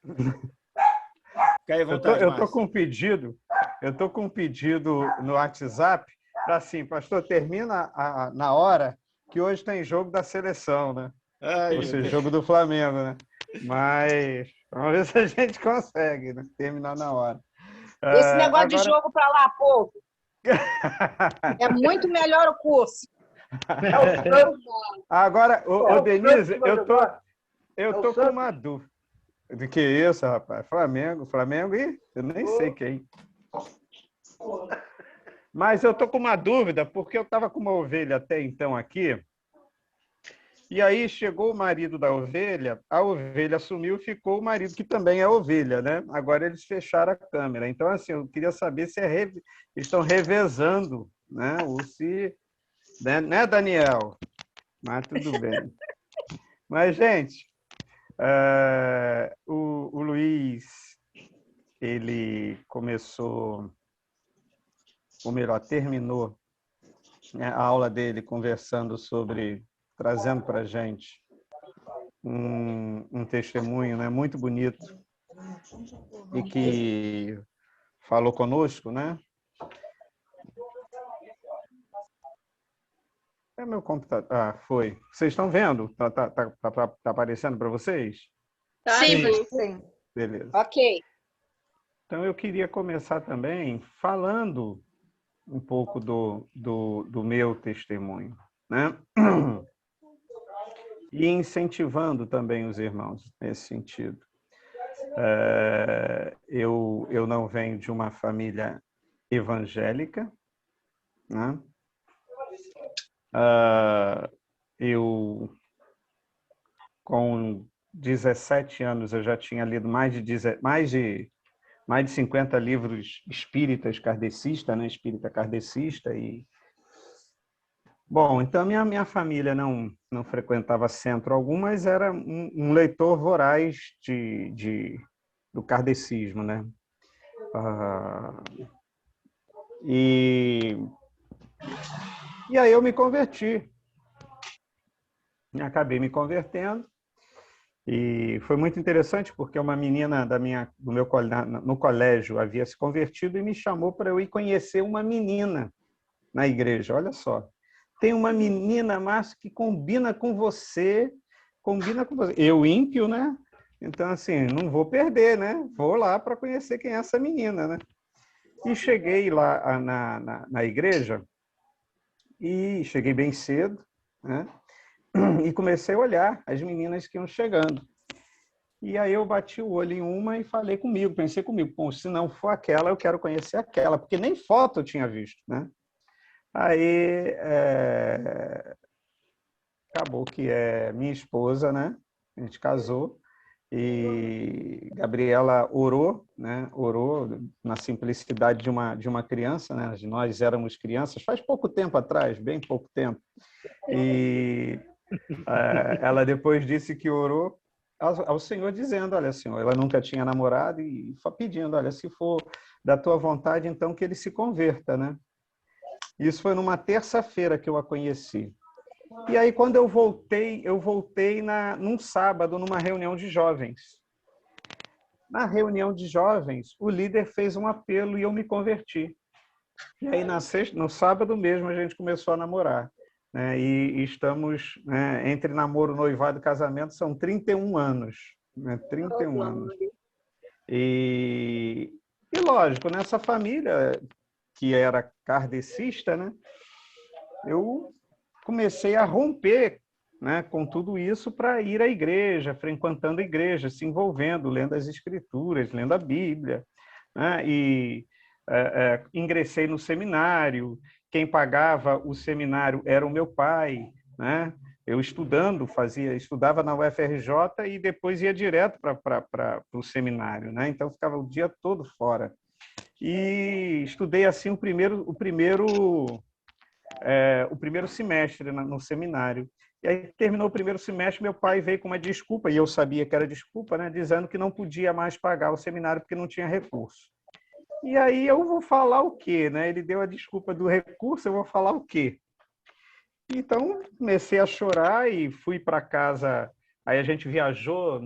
Fica aí à vontade, Eu tô com um pedido no WhatsApp para assim, pastor, termina na hora que hoje tem jogo da seleção, né? Ai, Ou meu seja, Deus. jogo do Flamengo, né? Mas vamos ver se a gente consegue, né? Terminar na hora. Esse negócio de Agora, jogo para lá, povo, é muito melhor o curso. agora, ô Denise, eu tô o com uma Santos. dúvida. De que isso, rapaz? Flamengo e eu nem sei quem. Mas eu tô com uma dúvida, porque eu estava com uma ovelha até então aqui, e aí chegou o marido da ovelha, a ovelha sumiu, ficou o marido, que também é ovelha, né? Agora eles fecharam a câmera. Então, assim, eu queria saber se estão revezando, né? Ou se... Né, Daniel? Mas tudo bem. Mas, gente, o Luiz, ele começou, ou melhor, terminou, né, a aula dele conversando sobre, trazendo para a gente um testemunho, né, muito bonito e que falou conosco, né? É meu computador. Ah, foi. Vocês estão vendo? Tá aparecendo para vocês? Sim. Beleza. Ok. Então, eu queria começar também falando um pouco do meu testemunho, né? E incentivando também os irmãos nesse sentido. Eu não venho de uma família evangélica, né? Eu, com 17 anos, eu já tinha lido mais de 50 livros espíritas kardecistas, né? Espírita kardecista. Bom, então minha família não frequentava centro algum, mas era um leitor voraz do kardecismo, né? E aí eu me converti. Acabei me convertendo. E foi muito interessante porque uma menina no colégio havia se convertido e me chamou para eu ir conhecer uma menina na igreja. Olha só, tem uma menina, Márcio, que combina com você. Eu, ímpio, né? Então, assim, não vou perder, né? Vou lá para conhecer quem é essa menina, né? E cheguei lá na igreja e cheguei bem cedo, né? E comecei a olhar as meninas que iam chegando. E aí eu bati o olho em uma e pensei comigo, bom, se não for aquela, eu quero conhecer aquela, porque nem foto eu tinha visto, né? Aí acabou que é minha esposa, né? A gente casou e Gabriela orou, né? Orou na simplicidade de uma criança, né? Nós éramos crianças faz pouco tempo atrás, bem pouco tempo. E ela depois disse que orou ao Senhor dizendo, olha, Senhor, ela nunca tinha namorado e pedindo, olha, se for da tua vontade, então que ele se converta, né? Isso foi numa terça-feira que eu a conheci. E aí, quando eu voltei num sábado, numa reunião de jovens. Na reunião de jovens, o líder fez um apelo e eu me converti. E aí, no sábado mesmo, a gente começou a namorar. Né? E estamos, né, entre namoro, noivado e casamento, são 31 anos. Né? 31 anos. E lógico, nessa família que era kardecista, né? Eu comecei a romper, né, com tudo isso para ir à igreja, frequentando a igreja, se envolvendo, lendo as escrituras, lendo a Bíblia, né, e ingressei no seminário. Quem pagava o seminário era o meu pai, né? Eu estudava na UFRJ e depois ia direto para o seminário, né? Então ficava o dia todo fora. E estudei assim o primeiro semestre no seminário. E aí terminou o primeiro semestre, meu pai veio com uma desculpa, e eu sabia que era desculpa, né, dizendo que não podia mais pagar o seminário porque não tinha recurso. E aí eu vou falar o quê? Né? Ele deu a desculpa do recurso, eu vou falar o quê? Então comecei a chorar e fui para casa. Aí a gente viajou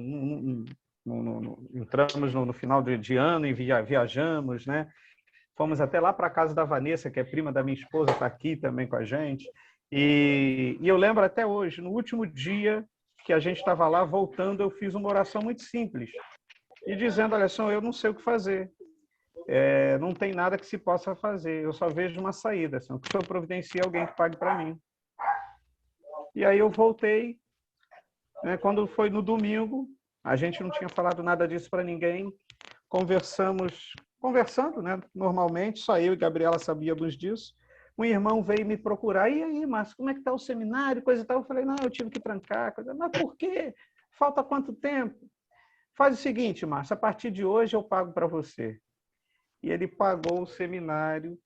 entramos no final de ano e viajamos, né? Fomos até lá para a casa da Vanessa, que é prima da minha esposa, está aqui também com a gente. E eu lembro até hoje, no último dia que a gente estava lá, voltando, eu fiz uma oração muito simples. E dizendo, olha só, eu não sei o que fazer. Não tem nada que se possa fazer. Eu só vejo uma saída. Assim, que o Senhor providencie alguém que pague para mim. E aí eu voltei. Né, quando foi no domingo, a gente não tinha falado nada disso para ninguém. Conversando, né, normalmente, só eu e Gabriela sabíamos disso. Um irmão veio me procurar. E aí, Márcio, como é que está o seminário? Coisa e tal. Eu falei, não, eu tive que trancar. Mas por quê? Falta quanto tempo? Faz o seguinte, Márcio, a partir de hoje eu pago para você. E ele pagou o seminário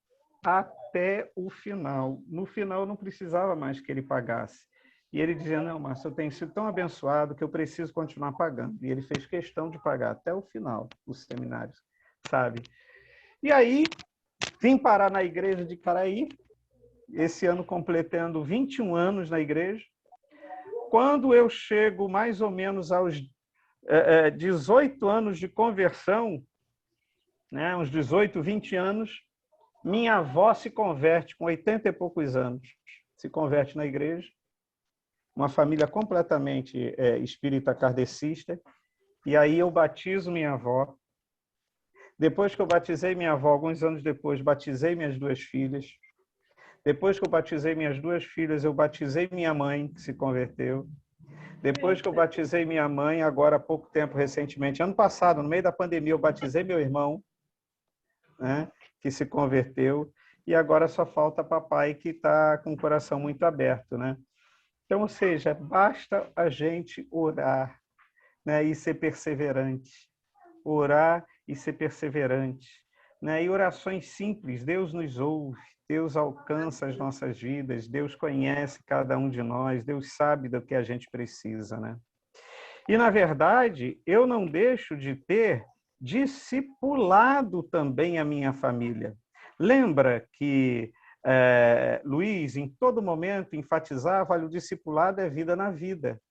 até o final. No final, eu não precisava mais que ele pagasse. E ele dizia, não, Márcio, eu tenho sido tão abençoado que eu preciso continuar pagando. E ele fez questão de pagar até o final os seminários, sabe? E aí, vim parar na igreja de Caraí, esse ano completando 21 anos na igreja. Quando eu chego mais ou menos aos 18 anos de conversão, né, uns 18, 20 anos, minha avó se converte com 80 e poucos anos, se converte na igreja, uma família completamente espírita kardecista, e aí eu batizo minha avó. Depois que eu batizei minha avó, alguns anos depois, batizei minhas duas filhas. Depois que eu batizei minhas duas filhas, eu batizei minha mãe, que se converteu. Depois que eu batizei minha mãe, agora há pouco tempo, recentemente, ano passado, no meio da pandemia, eu batizei meu irmão, né, que se converteu, e agora só falta papai, que está com o coração muito aberto, né? Então, ou seja, basta a gente orar, né, e ser perseverante. Orar e ser perseverante. Né? E orações simples, Deus nos ouve, Deus alcança as nossas vidas, Deus conhece cada um de nós, Deus sabe do que a gente precisa, né? E, na verdade, eu não deixo de ter discipulado também a minha família. Lembra que Luiz, em todo momento, enfatizava que o discipulado é vida na vida.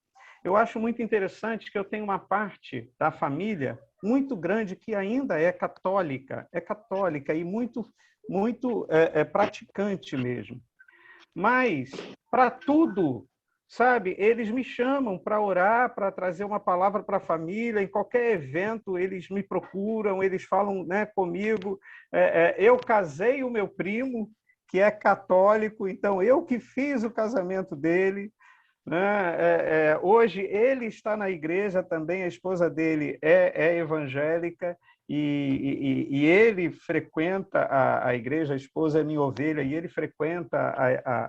Eu acho muito interessante que eu tenho uma parte da família muito grande que ainda é católica e muito praticante mesmo. Mas, para tudo, sabe, eles me chamam para orar, para trazer uma palavra para a família, em qualquer evento eles me procuram, eles falam, né, comigo. Eu casei o meu primo, que é católico, então eu que fiz o casamento dele. Né? Hoje ele está na igreja também, a esposa dele é evangélica, e ele frequenta a igreja, a esposa é minha ovelha, e ele frequenta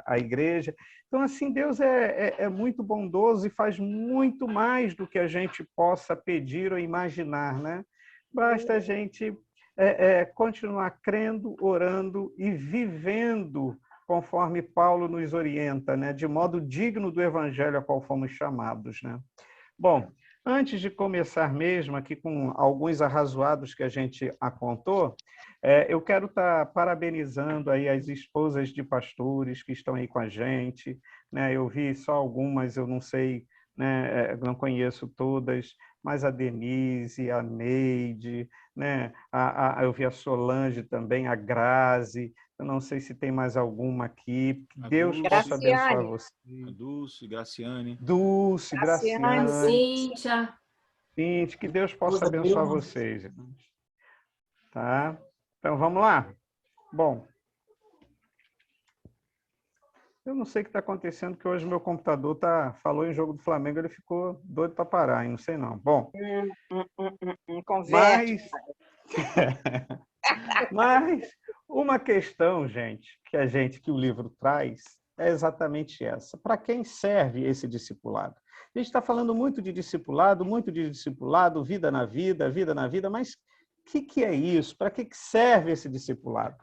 a igreja. Então, assim, Deus é muito bondoso e faz muito mais do que a gente possa pedir ou imaginar, né? Basta a gente continuar crendo, orando e vivendo conforme Paulo nos orienta, né? De modo digno do evangelho a qual fomos chamados, né? Bom, antes de começar mesmo aqui com alguns arrazoados que a gente apontou, eu quero estar parabenizando aí as esposas de pastores que estão aí com a gente, né? Eu vi só algumas, eu não sei, né? Não conheço todas, mas a Denise, a Neide, né? Eu vi a Solange também, a Grazi. Eu não sei se tem mais alguma aqui. Que Deus possa abençoar você. Dulce, Graciane. Dulce, Graciane. Cíntia. Cíntia, que Deus possa abençoar vocês. Tá? Então, vamos lá? Bom, eu não sei o que está acontecendo, que hoje meu computador falou em jogo do Flamengo, ele ficou doido para parar, hein? Não sei não. Bom, mas uma questão, gente, que o livro traz é exatamente essa. Para quem serve esse discipulado? A gente está falando muito de discipulado, vida na vida, mas o que é isso? Para que serve esse discipulado?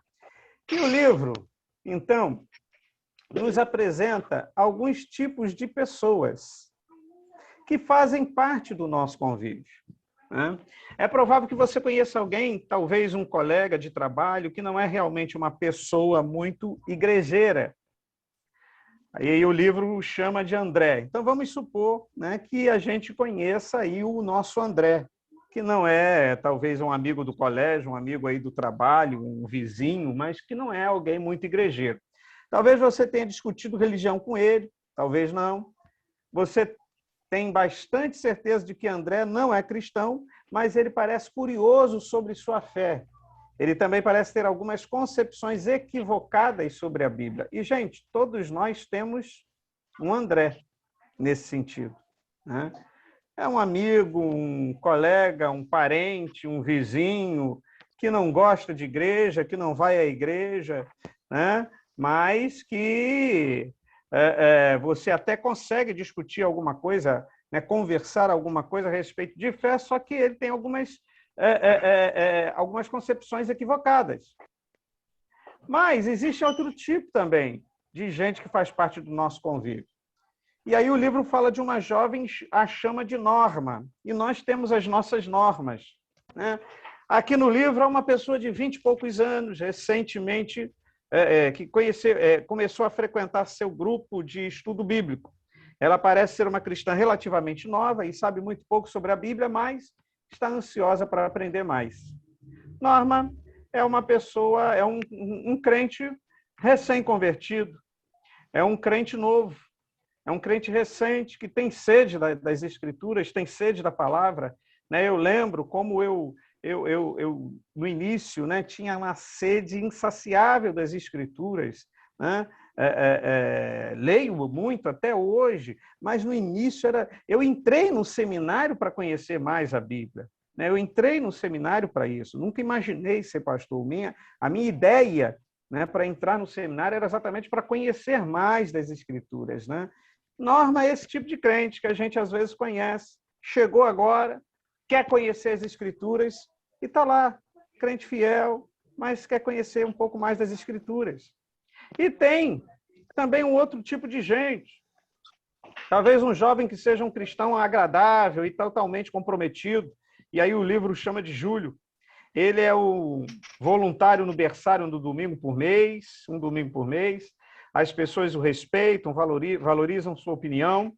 E o livro, então, nos apresenta alguns tipos de pessoas que fazem parte do nosso convívio. Né? É provável que você conheça alguém, talvez um colega de trabalho, que não é realmente uma pessoa muito igrejeira. Aí o livro chama de André. Então, vamos supor, né, que a gente conheça aí o nosso André. que não é talvez um amigo do colégio, um amigo aí do trabalho, um vizinho, mas que não é alguém muito igrejeiro. Talvez você tenha discutido religião com ele, talvez não. Você tem bastante certeza de que André não é cristão, mas ele parece curioso sobre sua fé. Ele também parece ter algumas concepções equivocadas sobre a Bíblia. E, gente, todos nós temos um André nesse sentido, né? É um amigo, um colega, um parente, um vizinho que não gosta de igreja, que não vai à igreja, né? Mas que você até consegue discutir alguma coisa, né? Conversar alguma coisa a respeito de fé, só que ele tem algumas concepções equivocadas. Mas existe outro tipo também de gente que faz parte do nosso convívio. E aí o livro fala de uma jovem, a chama de Norma, e nós temos as nossas normas, né? Aqui no livro há uma pessoa de 20 e poucos anos, recentemente, que começou a frequentar seu grupo de estudo bíblico. Ela parece ser uma cristã relativamente nova e sabe muito pouco sobre a Bíblia, mas está ansiosa para aprender mais. Norma é uma pessoa, é um crente recém-convertido, é um crente novo, é um crente recente que tem sede das Escrituras, tem sede da palavra, né? Eu lembro como eu no início, né, tinha uma sede insaciável das Escrituras, né? Leio muito até hoje, mas no início eu entrei no seminário para conhecer mais a Bíblia, né? Eu entrei no seminário para isso, nunca imaginei ser pastor. A minha ideia, né, para entrar no seminário era exatamente para conhecer mais das Escrituras, né? Norma é esse tipo de crente que a gente às vezes conhece, chegou agora, quer conhecer as Escrituras e está lá, crente fiel, mas quer conhecer um pouco mais das Escrituras. E tem também um outro tipo de gente, talvez um jovem que seja um cristão agradável e totalmente comprometido, e aí o livro chama de Júlio. Ele é o voluntário no berçário do domingo por mês, um domingo por mês. As pessoas o respeitam, valorizam sua opinião,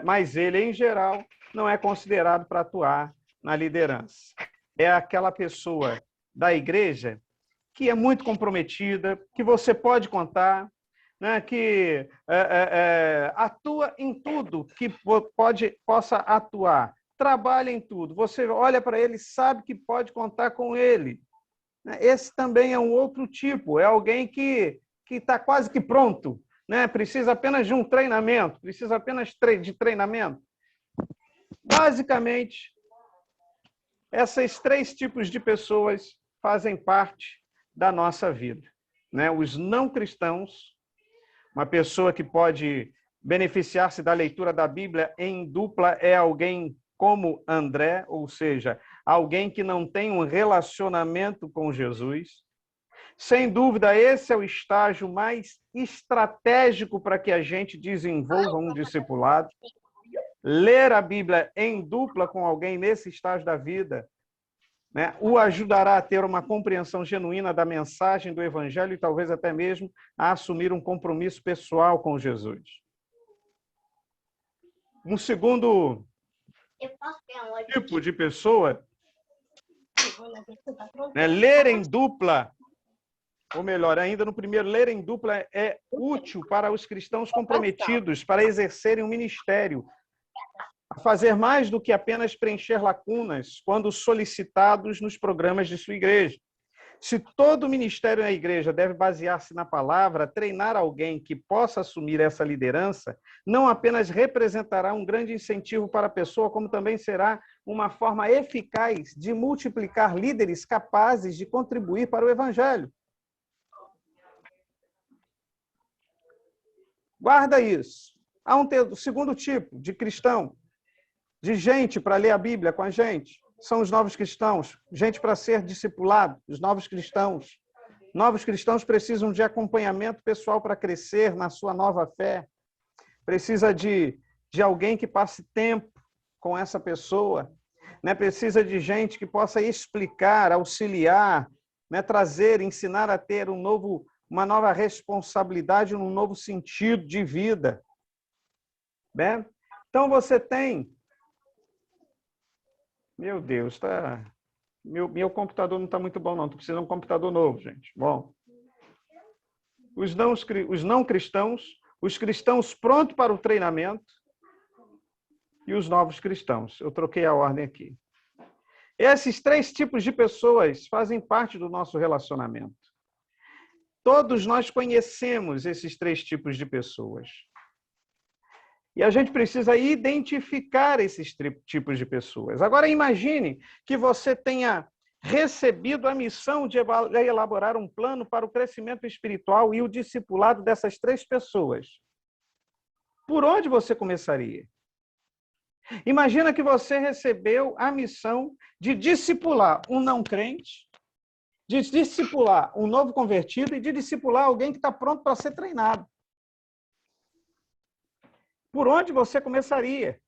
mas ele, em geral, não é considerado para atuar na liderança. É aquela pessoa da igreja que é muito comprometida, que você pode contar, né, que atua em tudo que possa atuar, trabalha em tudo. Você olha para ele e sabe que pode contar com ele. Esse também é um outro tipo, é alguém que está quase que pronto, né? Precisa apenas de um treinamento, precisa apenas de treinamento. Basicamente, esses três tipos de pessoas fazem parte da nossa vida, né? Os não cristãos, uma pessoa que pode beneficiar-se da leitura da Bíblia em dupla é alguém como André, ou seja, alguém que não tem um relacionamento com Jesus. Sem dúvida, esse é o estágio mais estratégico para que a gente desenvolva um discipulado. Ler a Bíblia em dupla com alguém nesse estágio da vida, né, o ajudará a ter uma compreensão genuína da mensagem do Evangelho e talvez até mesmo a assumir um compromisso pessoal com Jesus. Um segundo tipo de pessoa, né, ler em dupla, ou melhor ainda, no primeiro, ler em dupla é útil para os cristãos comprometidos para exercerem um ministério, a fazer mais do que apenas preencher lacunas quando solicitados nos programas de sua igreja. Se todo ministério na igreja deve basear-se na palavra, treinar alguém que possa assumir essa liderança não apenas representará um grande incentivo para a pessoa, como também será uma forma eficaz de multiplicar líderes capazes de contribuir para o Evangelho. Guarda isso. Há um segundo tipo de cristão, de gente para ler a Bíblia com a gente. São os novos cristãos, gente para ser discipulado, os novos cristãos. Novos cristãos precisam de acompanhamento pessoal para crescer na sua nova fé. Precisa de alguém que passe tempo com essa pessoa, né? Precisa de gente que possa explicar, auxiliar, né? Trazer, ensinar a ter uma nova responsabilidade, um novo sentido de vida. Né? Então, você tem Meu Deus, tá... Meu computador não está muito bom, não. Estou precisando de um computador novo, gente. Bom, os não cristãos, os cristãos prontos para o treinamento e os novos cristãos. Eu troquei a ordem aqui. Esses 3 tipos de pessoas fazem parte do nosso relacionamento. Todos nós conhecemos esses 3 tipos de pessoas. E a gente precisa identificar esses tipos de pessoas. Agora, imagine que você tenha recebido a missão de elaborar um plano para o crescimento espiritual e o discipulado dessas 3 pessoas. Por onde você começaria? Imagina que você recebeu a missão de discipular um não crente, de discipular um novo convertido e de discipular alguém que está pronto para ser treinado. Por onde você começaria?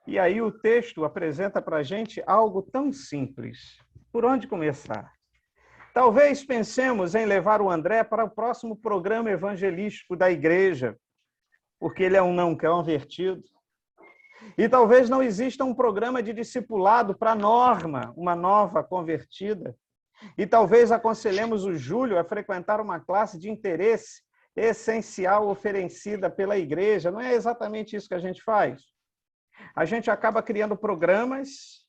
E aí o texto apresenta para a gente algo tão simples. Por onde começar? Talvez pensemos em levar o André para o próximo programa evangelístico da igreja, porque ele é um não convertido. E talvez não exista um programa de discipulado para Norma, uma nova convertida. E talvez aconselhemos o Júlio a frequentar uma classe de interesse essencial oferecida pela igreja. Não é exatamente isso que a gente faz. A gente acaba criando programas,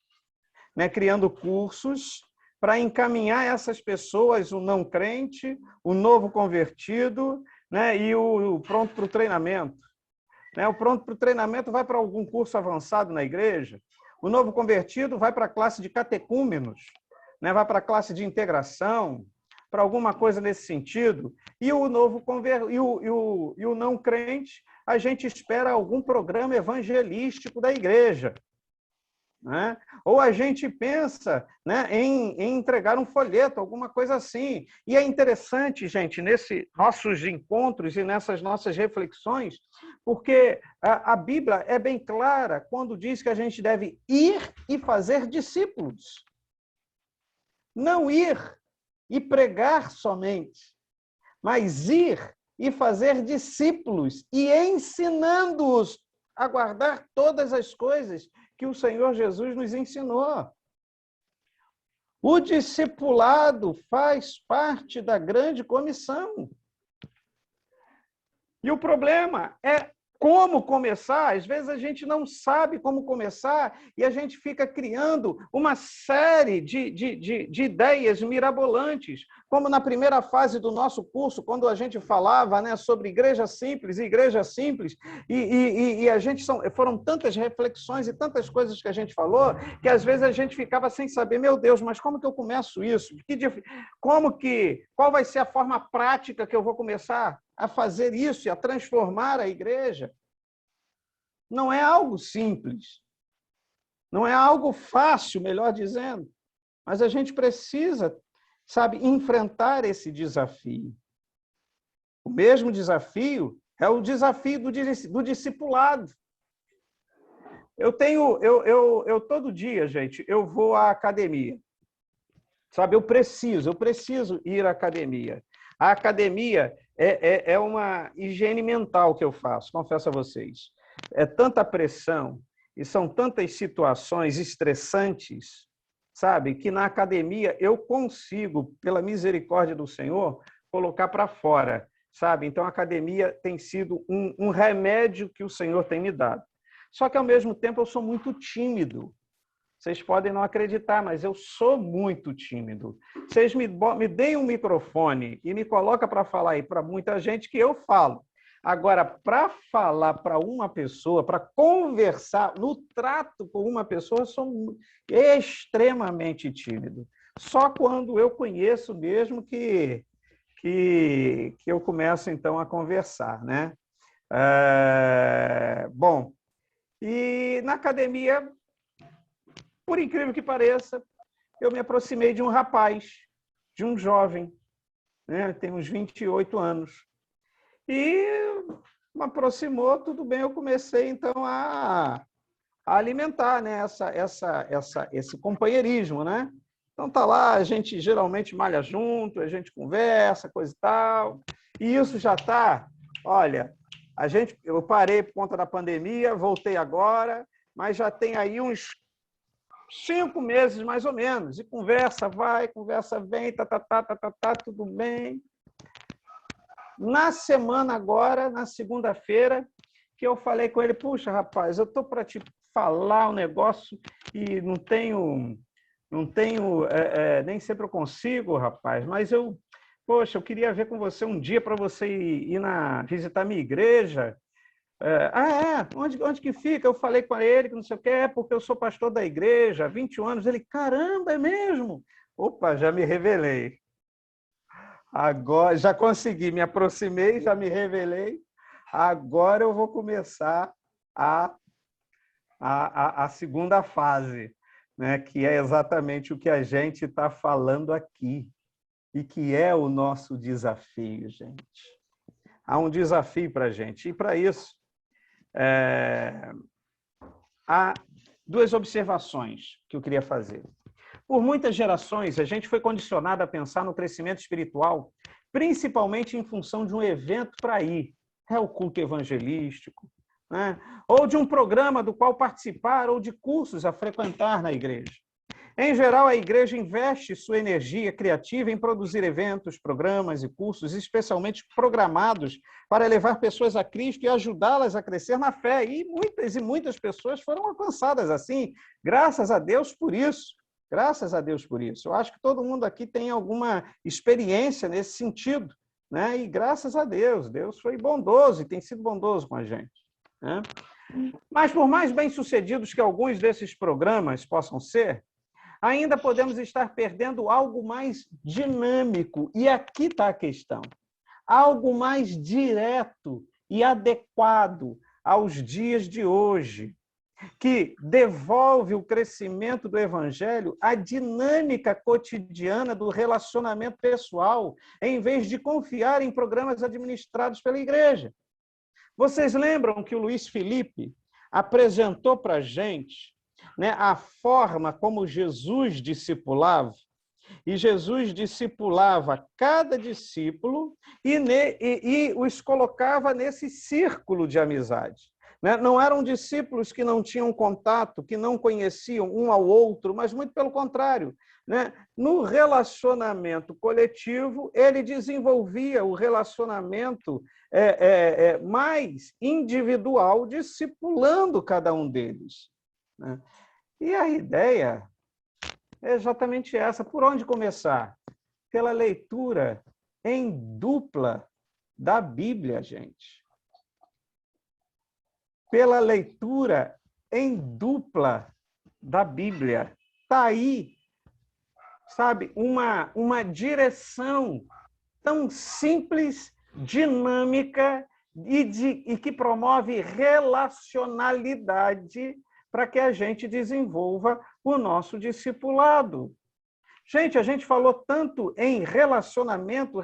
né, criando cursos para encaminhar essas pessoas, o não crente, o novo convertido, né, e o pronto para o treinamento. Né, o pronto para o treinamento vai para algum curso avançado na igreja. O novo convertido vai para a classe de catecúmenos, né, vai para a classe de integração, para alguma coisa nesse sentido. E o não crente, a gente espera algum programa evangelístico da igreja. Né? Ou a gente pensa, né, em entregar um folheto, alguma coisa assim. E é interessante, gente, nesses nossos encontros e nessas nossas reflexões, porque a Bíblia é bem clara quando diz que a gente deve ir e fazer discípulos. Não ir e pregar somente, mas ir e fazer discípulos e ensinando-os a guardar todas as coisas que o Senhor Jesus nos ensinou. O discipulado faz parte da grande comissão. E o problema é como começar. Às vezes a gente não sabe como começar e a gente fica criando uma série de ideias mirabolantes, como na primeira fase do nosso curso, quando a gente falava, né, sobre igreja simples, e foram tantas reflexões e tantas coisas que a gente falou, que às vezes a gente ficava sem saber, meu Deus, mas como que eu começo isso? Qual vai ser a forma prática que eu vou começar a fazer isso e a transformar a igreja? Não é algo simples, não é algo fácil, melhor dizendo, mas a gente precisa, sabe, enfrentar esse desafio. O mesmo desafio é o desafio do discipulado. Eu todo dia, gente, eu vou à academia. Sabe, eu preciso ir à academia. A academia é uma higiene mental que eu faço, confesso a vocês. É tanta pressão e são tantas situações estressantes, sabe, que na academia eu consigo, pela misericórdia do Senhor, colocar para fora, sabe? Então, a academia tem sido um remédio que o Senhor tem me dado. Só que, ao mesmo tempo, eu sou muito tímido. Vocês podem não acreditar, mas eu sou muito tímido. Vocês me deem um microfone e me colocam para falar aí para muita gente que eu falo. Agora, para falar para uma pessoa, para conversar, no trato com uma pessoa, eu sou extremamente tímido. Só quando eu conheço mesmo que eu começo, então, a conversar, né? Bom, e na academia, por incrível que pareça, eu me aproximei de um rapaz, de um jovem, né? Tem uns 28 anos. E me aproximou, tudo bem, eu comecei, então, a alimentar, né, esse companheirismo, né? Então, tá lá, a gente geralmente malha junto, a gente conversa, coisa e tal, e isso já está, olha, Eu parei por conta da pandemia, voltei agora, mas já tem aí uns 5 meses, mais ou menos. E conversa vai, conversa vem, tudo bem. Na semana agora, na segunda-feira, que eu falei com ele, puxa, rapaz, eu estou para te falar um negócio e não tenho, nem sempre eu consigo, rapaz, mas eu queria ver com você um dia para você ir visitar minha igreja. Onde que fica? Eu falei com ele que não sei o que, porque eu sou pastor da igreja há 21 anos. Ele, caramba, é mesmo? Opa, já me revelei. Agora, já consegui, me aproximei, já me revelei. Agora eu vou começar a segunda fase, né? Que é exatamente o que a gente está falando aqui. E que é o nosso desafio, gente. Há um desafio para a gente. E, para isso, há 2 observações que eu queria fazer. Por muitas gerações, a gente foi condicionado a pensar no crescimento espiritual, principalmente em função de um evento para ir. É o culto evangelístico, né? Ou de um programa do qual participar, ou de cursos a frequentar na igreja. Em geral, a igreja investe sua energia criativa em produzir eventos, programas e cursos especialmente programados para levar pessoas a Cristo e ajudá-las a crescer na fé. E muitas pessoas foram alcançadas assim. Graças a Deus por isso. Graças a Deus por isso. Eu acho que todo mundo aqui tem alguma experiência nesse sentido, né? E graças a Deus, Deus foi bondoso e tem sido bondoso com a gente, né? Mas por mais bem-sucedidos que alguns desses programas possam ser, ainda podemos estar perdendo algo mais dinâmico. E aqui está a questão. Algo mais direto e adequado aos dias de hoje, que devolve o crescimento do evangelho à dinâmica cotidiana do relacionamento pessoal, em vez de confiar em programas administrados pela igreja. Vocês lembram que o Luiz Felipe apresentou para a gente, né, a forma como Jesus discipulava? E Jesus discipulava cada discípulo e os colocava nesse círculo de amizade. Não eram discípulos que não tinham contato, que não conheciam um ao outro, mas muito pelo contrário. No relacionamento coletivo, ele desenvolvia o relacionamento mais individual, discipulando cada um deles. E a ideia é exatamente essa. Por onde começar? Pela leitura em dupla da Bíblia, gente. Pela leitura em dupla da Bíblia. Está aí, sabe, uma direção tão simples, dinâmica e que promove relacionalidade para que a gente desenvolva o nosso discipulado. Gente, a gente falou tanto em relacionamento,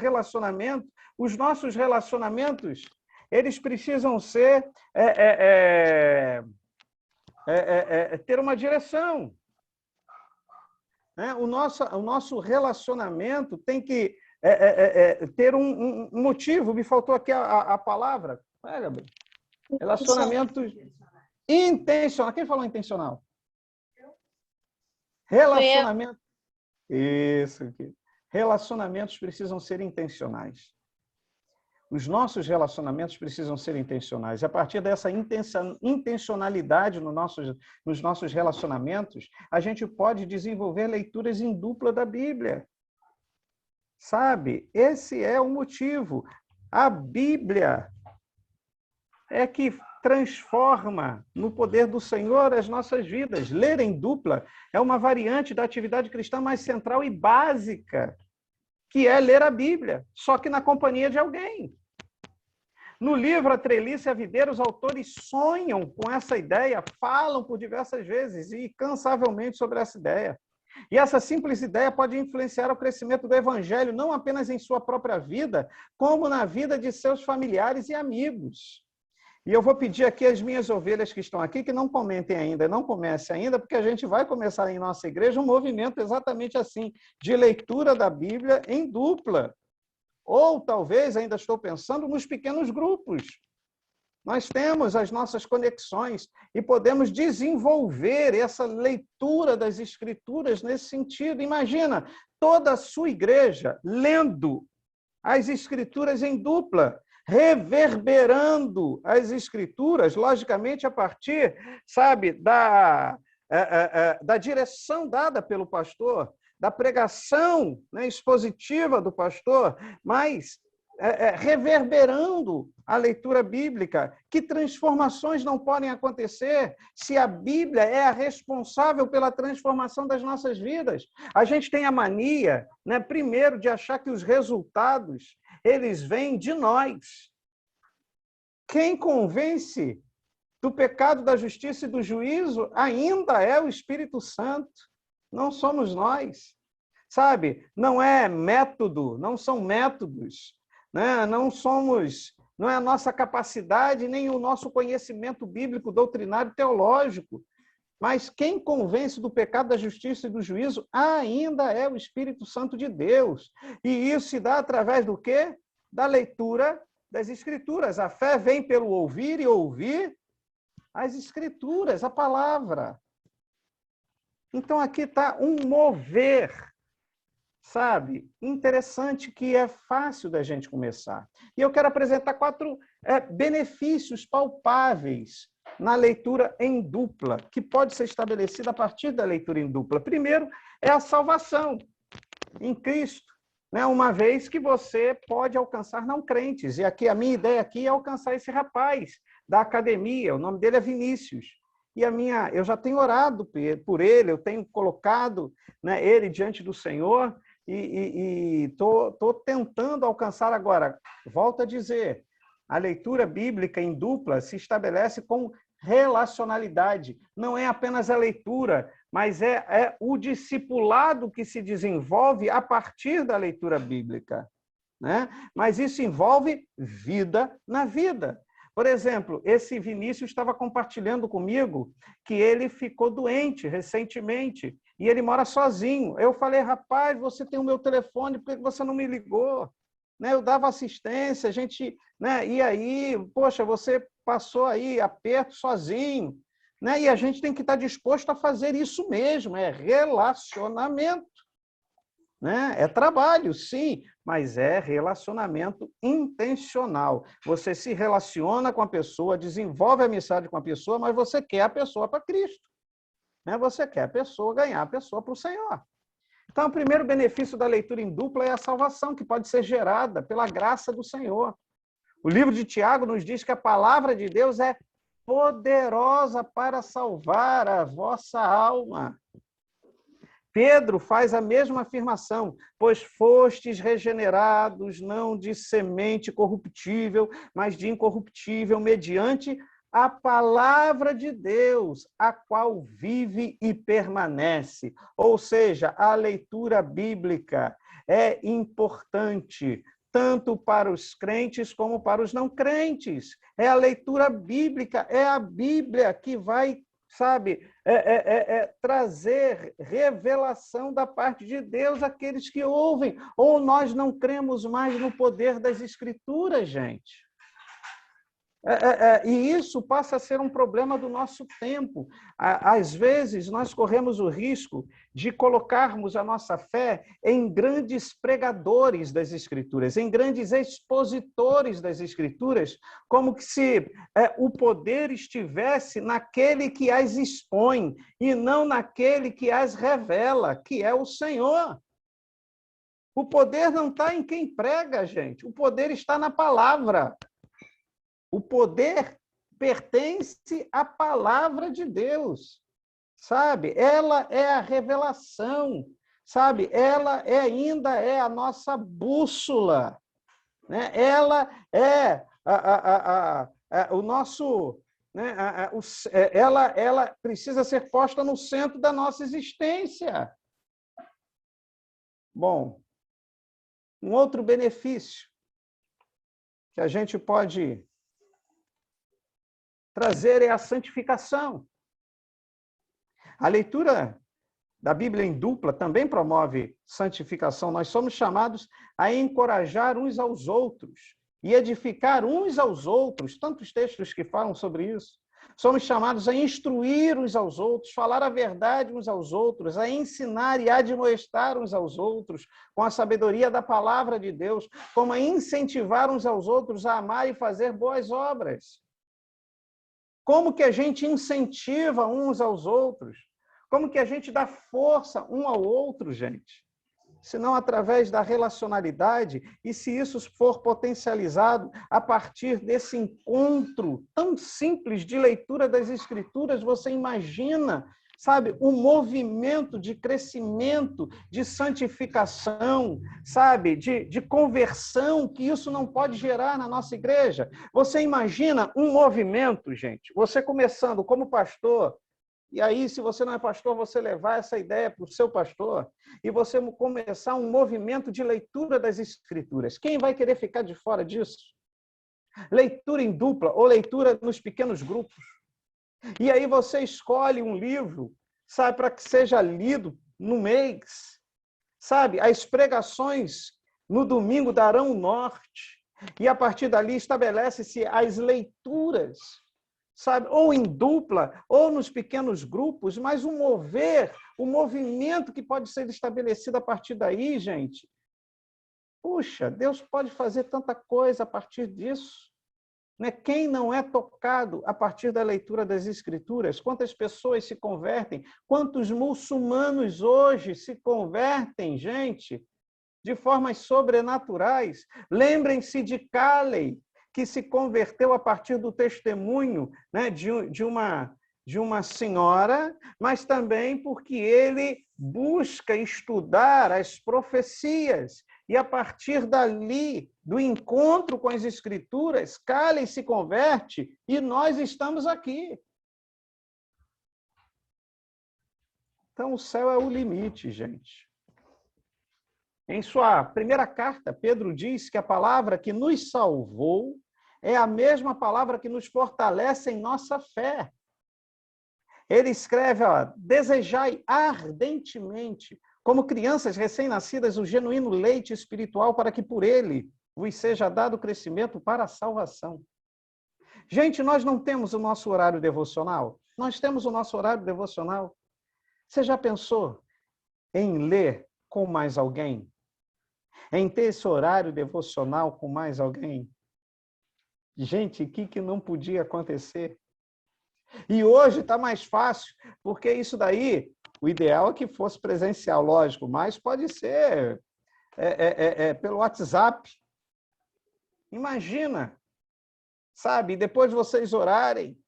os nossos relacionamentos, eles precisam ser ter uma direção. O nosso relacionamento tem que ter um motivo. Me faltou aqui a palavra. Gabriel. Relacionamento intencional. Quem falou intencional? Relacionamento. Isso aqui. Relacionamentos precisam ser intencionais. Os nossos relacionamentos precisam ser intencionais. E a partir dessa intencionalidade nos nossos relacionamentos, a gente pode desenvolver leituras em dupla da Bíblia. Sabe? Esse é o motivo. A Bíblia é que transforma no poder do Senhor as nossas vidas. Ler em dupla é uma variante da atividade cristã mais central e básica, que é ler a Bíblia, só que na companhia de alguém. No livro A Treliça e a Videira, os autores sonham com essa ideia, falam por diversas vezes e incansavelmente sobre essa ideia. E essa simples ideia pode influenciar o crescimento do evangelho, não apenas em sua própria vida, como na vida de seus familiares e amigos. E eu vou pedir aqui às minhas ovelhas que estão aqui que não comentem ainda, não comecem ainda, porque a gente vai começar em nossa igreja um movimento exatamente assim, de leitura da Bíblia em dupla. Ou talvez, ainda estou pensando, nos pequenos grupos. Nós temos as nossas conexões e podemos desenvolver essa leitura das Escrituras nesse sentido. Imagina toda a sua igreja lendo as Escrituras em dupla, reverberando as Escrituras, logicamente, a partir, sabe, da direção dada pelo pastor, da pregação, né, expositiva do pastor, mas reverberando a leitura bíblica. Que transformações não podem acontecer se a Bíblia é a responsável pela transformação das nossas vidas? A gente tem a mania, né, primeiro, de achar que os resultados eles vêm de nós. Quem convence do pecado, da justiça e do juízo ainda é o Espírito Santo, não somos nós. Sabe? Não é método, não são métodos, né? Não é a nossa capacidade, nem o nosso conhecimento bíblico, doutrinário, teológico. Mas quem convence do pecado, da justiça e do juízo ainda é o Espírito Santo de Deus. E isso se dá através do quê? Da leitura das Escrituras. A fé vem pelo ouvir e ouvir as Escrituras, a palavra. Então, aqui está um mover, sabe? Interessante, que é fácil da gente começar. E eu quero apresentar 4 benefícios palpáveis na leitura em dupla, que pode ser estabelecida a partir da leitura em dupla. Primeiro, é a salvação em Cristo, né? Uma vez que você pode alcançar não crentes. E aqui a minha ideia aqui é alcançar esse rapaz da academia, o nome dele é Vinícius. E eu já tenho orado por ele, eu tenho colocado, né, ele diante do Senhor e estou tentando alcançar agora. Volto a dizer, a leitura bíblica em dupla se estabelece com relacionalidade. Não é apenas a leitura, mas é o discipulado que se desenvolve a partir da leitura bíblica, né? Mas isso envolve vida na vida. Por exemplo, esse Vinícius estava compartilhando comigo que ele ficou doente recentemente e ele mora sozinho. Eu falei, rapaz, você tem o meu telefone, por que você não me ligou? Né? Eu dava assistência, a gente, né? E aí, poxa, você passou aí aperto sozinho, né? E a gente tem que estar disposto a fazer isso mesmo, é relacionamento. Né? É trabalho, sim, mas é relacionamento intencional. Você se relaciona com a pessoa, desenvolve a amizade com a pessoa, mas você quer a pessoa para Cristo. Né? Você quer a pessoa, ganhar a pessoa para o Senhor. Então, o primeiro benefício da leitura em dupla é a salvação, que pode ser gerada pela graça do Senhor. O livro de Tiago nos diz que a palavra de Deus é poderosa para salvar a vossa alma. Pedro faz a mesma afirmação, pois fostes regenerados não de semente corruptível, mas de incorruptível, mediante a palavra de Deus, a qual vive e permanece. Ou seja, a leitura bíblica é importante, tanto para os crentes como para os não crentes. É a leitura bíblica, é a Bíblia que vai, sabe, trazer revelação da parte de Deus àqueles que ouvem. Ou nós não cremos mais no poder das Escrituras, gente. E isso passa a ser um problema do nosso tempo. Às vezes, nós corremos o risco de colocarmos a nossa fé em grandes pregadores das Escrituras, em grandes expositores das Escrituras, como que se o poder estivesse naquele que as expõe e não naquele que as revela, que é o Senhor. O poder não está em quem prega, gente. O poder está na palavra. O poder pertence à palavra de Deus, sabe? Ela é a revelação, sabe? Ela ainda é a nossa bússola, né? Ela é o nosso, né? Ela precisa ser posta no centro da nossa existência. Bom, um outro benefício que a gente pode trazer é a santificação. A leitura da Bíblia em dupla também promove santificação. Nós somos chamados a encorajar uns aos outros e edificar uns aos outros, tantos textos que falam sobre isso. Somos chamados a instruir uns aos outros, falar a verdade uns aos outros, a ensinar e admoestar uns aos outros, com a sabedoria da palavra de Deus, como a incentivar uns aos outros a amar e fazer boas obras. Como que a gente incentiva uns aos outros? Como que a gente dá força um ao outro, gente? Senão através da relacionalidade, e se isso for potencializado a partir desse encontro tão simples de leitura das Escrituras, você imagina, sabe, o movimento de crescimento, de santificação, sabe, de conversão, que isso não pode gerar na nossa igreja. Você imagina um movimento, gente, você começando como pastor, e aí, se você não é pastor, você levar essa ideia para o seu pastor e você começar um movimento de leitura das Escrituras. Quem vai querer ficar de fora disso? Leitura em dupla ou leitura nos pequenos grupos. E aí você escolhe um livro, sabe, para que seja lido no mês. Sabe, as pregações no domingo darão norte. E a partir dali estabelece-se as leituras, sabe, ou em dupla, ou nos pequenos grupos, mas o mover, o movimento que pode ser estabelecido a partir daí, gente. Puxa, Deus pode fazer tanta coisa a partir disso. Né? Quem não é tocado a partir da leitura das Escrituras? Quantas pessoas se convertem? Quantos muçulmanos hoje se convertem, gente, de formas sobrenaturais? Lembrem-se de Caleb, que se converteu a partir do testemunho, né, de uma senhora, mas também porque ele busca estudar as profecias. E a partir dali, do encontro com as Escrituras, Caleb se converte e nós estamos aqui. Então, o céu é o limite, gente. Em sua primeira carta, Pedro diz que a palavra que nos salvou é a mesma palavra que nos fortalece em nossa fé. Ele escreve, desejai ardentemente, como crianças recém-nascidas, o genuíno leite espiritual, para que por ele vos seja dado crescimento para a salvação. Gente, nós não temos o nosso horário devocional? Nós temos o nosso horário devocional. Você já pensou em ler com mais alguém? Em ter esse horário devocional com mais alguém? Gente, o que não podia acontecer? E hoje está mais fácil, porque isso daí, o ideal é que fosse presencial, lógico, mas pode ser pelo WhatsApp. Imagina, sabe? Depois vocês orarem,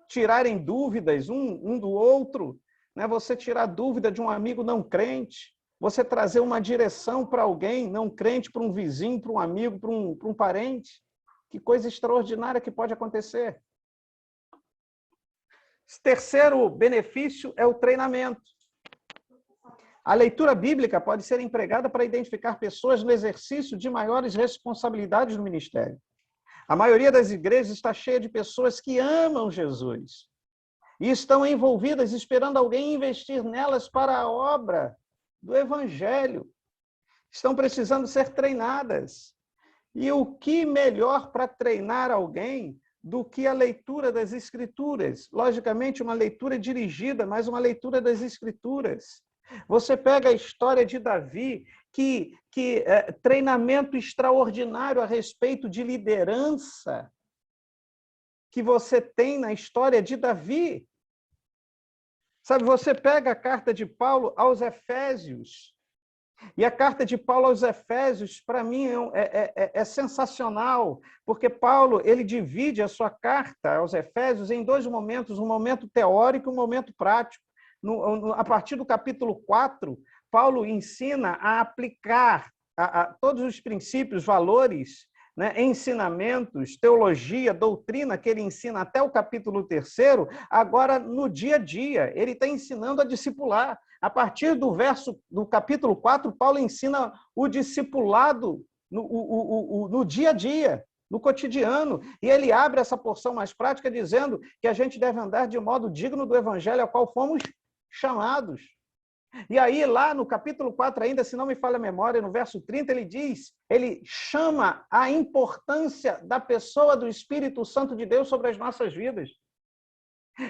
tirarem dúvidas um do outro, né? Você tirar dúvida de um amigo não crente, você trazer uma direção para alguém não crente, para um vizinho, para um amigo, para um parente. Que coisa extraordinária que pode acontecer. Terceiro benefício é o treinamento. A leitura bíblica pode ser empregada para identificar pessoas no exercício de maiores responsabilidades no ministério. A maioria das igrejas está cheia de pessoas que amam Jesus e estão envolvidas esperando alguém investir nelas para a obra do Evangelho. Estão precisando ser treinadas. E o que melhor para treinar alguém do que a leitura das Escrituras? Logicamente, uma leitura dirigida, mas uma leitura das Escrituras. Você pega a história de Davi, que treinamento extraordinário a respeito de liderança que você tem na história de Davi. Sabe, você pega a carta de Paulo aos Efésios, e a carta de Paulo aos Efésios, para mim, é sensacional, porque Paulo ele divide a sua carta aos Efésios em dois momentos, um momento teórico e um momento prático. A partir do capítulo 4, Paulo ensina a aplicar todos os princípios, valores, né, ensinamentos, teologia, doutrina que ele ensina até o capítulo 3, agora no dia a dia. Ele está ensinando a discipular. A partir do capítulo 4, Paulo ensina o discipulado no dia a dia, no cotidiano. E ele abre essa porção mais prática dizendo que a gente deve andar de modo digno do evangelho ao qual fomos chamados. E aí, lá no capítulo 4 ainda, se não me falha a memória, no verso 30, ele chama a importância da pessoa do Espírito Santo de Deus sobre as nossas vidas.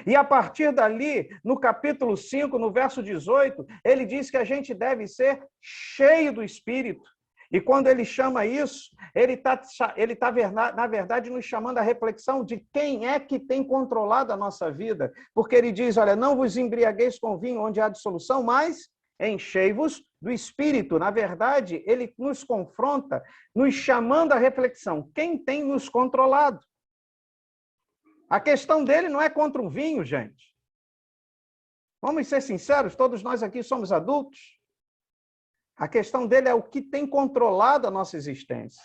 E a partir dali, no capítulo 5, no verso 18, ele diz que a gente deve ser cheio do Espírito. E quando ele chama isso, ele tá, na verdade, nos chamando à reflexão de quem é que tem controlado a nossa vida. Porque ele diz, olha, não vos embriagueis com vinho onde há dissolução, mas enchei-vos do Espírito. Na verdade, ele nos confronta, nos chamando à reflexão. Quem tem nos controlado? A questão dele não é contra o vinho, gente. Vamos ser sinceros, todos nós aqui somos adultos. A questão dele é o que tem controlado a nossa existência.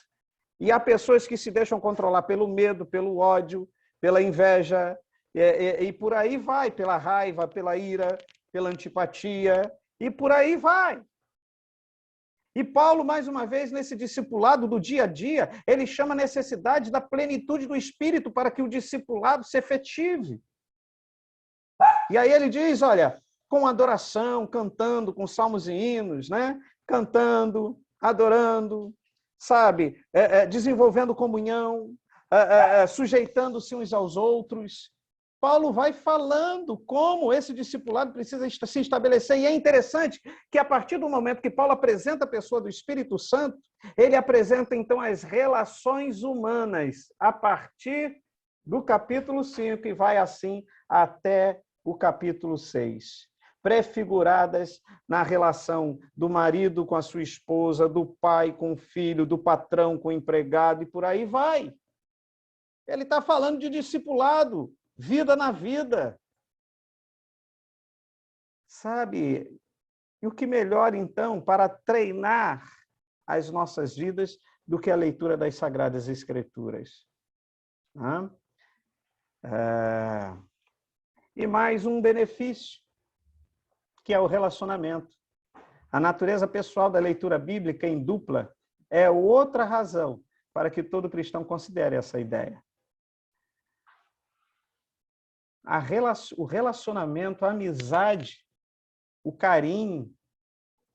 E há pessoas que se deixam controlar pelo medo, pelo ódio, pela inveja, e por aí vai, pela raiva, pela ira, pela antipatia, e por aí vai. E Paulo, mais uma vez, nesse discipulado do dia a dia, ele chama a necessidade da plenitude do Espírito para que o discipulado se efetive. E aí ele diz, olha, com adoração, cantando, com salmos e hinos, né? Cantando, adorando, sabe? Desenvolvendo comunhão, sujeitando-se uns aos outros. Paulo vai falando como esse discipulado precisa se estabelecer. E é interessante que, a partir do momento que Paulo apresenta a pessoa do Espírito Santo, ele apresenta, então, as relações humanas, a partir do capítulo 5, e vai assim até o capítulo 6. Prefiguradas na relação do marido com a sua esposa, do pai com o filho, do patrão com o empregado, e por aí vai. Ele está falando de discipulado, vida na vida. Sabe? E o que melhor, então, para treinar as nossas vidas do que a leitura das Sagradas Escrituras? E mais um benefício, que é o relacionamento. A natureza pessoal da leitura bíblica em dupla é outra razão para que todo cristão considere essa ideia. O relacionamento, a amizade, o carinho,